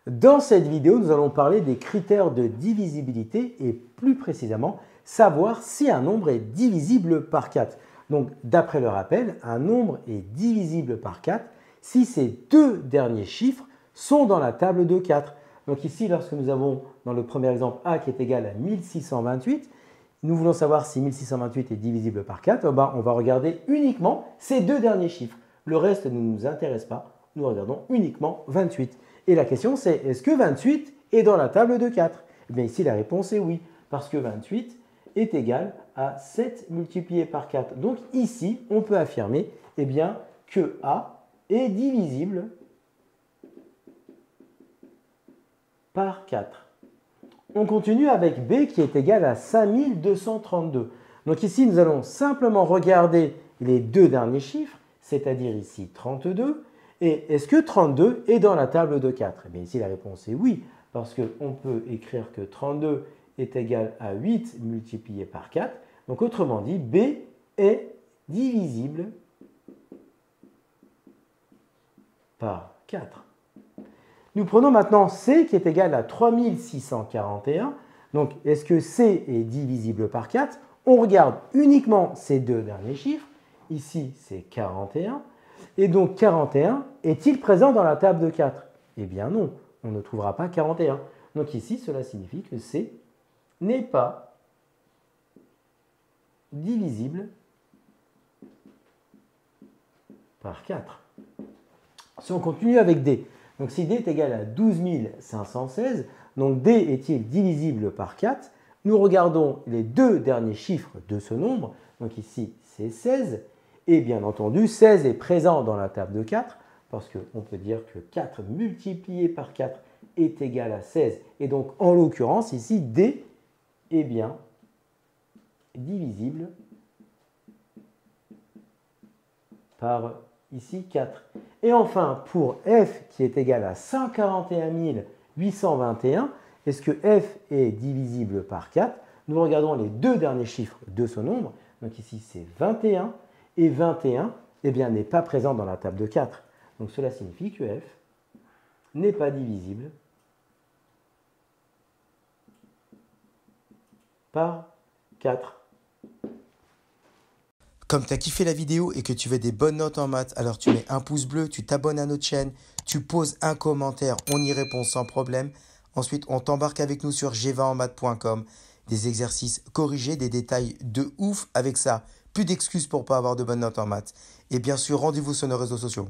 Dans cette vidéo, nous allons parler des critères de divisibilité et plus précisément savoir si un nombre est divisible par 4. Donc, d'après le rappel, un nombre est divisible par 4 si ces deux derniers chiffres sont dans la table de 4. Donc ici, lorsque nous avons dans le premier exemple A qui est égal à 1628, nous voulons savoir si 1628 est divisible par 4, on va regarder uniquement ces deux derniers chiffres. Le reste ne nous intéresse pas, nous regardons uniquement 28. Et la question c'est, est-ce que 28 est dans la table de 4? Eh bien ici la réponse est oui, parce que 28 est égal à 7 multiplié par 4. Donc ici, on peut affirmer eh bien, que A est divisible par 4. On continue avec B qui est égal à 5232. Donc ici, nous allons simplement regarder les deux derniers chiffres, c'est-à-dire ici 32. Et est-ce que 32 est dans la table de 4? Eh bien ici, la réponse est oui, parce qu'on peut écrire que 32 est égal à 8 multiplié par 4. Donc autrement dit, B est divisible par 4. Nous prenons maintenant C qui est égal à 3641. Donc, est-ce que C est divisible par 4? On regarde uniquement ces deux derniers chiffres. Ici, c'est 41. Et donc, 41 est-il présent dans la table de 4? Eh bien non, on ne trouvera pas 41. Donc ici, cela signifie que C n'est pas divisible par 4. Si on continue avec D, donc si D est égal à 12 516, donc D est-il divisible par 4? Nous regardons les deux derniers chiffres de ce nombre, donc ici c'est 16, et bien entendu 16 est présent dans la table de 4, parce qu'on peut dire que 4 multiplié par 4 est égal à 16, et donc en l'occurrence ici D est bien divisible par ici 4. Et enfin, pour f qui est égal à 141 821, est-ce que f est divisible par 4? Nous regardons les deux derniers chiffres de ce nombre. Donc ici, c'est 21. Et 21 eh bien, n'est pas présent dans la table de 4. Donc cela signifie que f n'est pas divisible par 4. Comme tu as kiffé la vidéo et que tu veux des bonnes notes en maths, alors tu mets un pouce bleu, tu t'abonnes à notre chaîne, tu poses un commentaire, on y répond sans problème. Ensuite, on t'embarque avec nous sur gvaenmaths.com, des exercices corrigés, des détails de ouf avec ça. Plus d'excuses pour pas avoir de bonnes notes en maths. Et bien sûr, rendez-vous sur nos réseaux sociaux.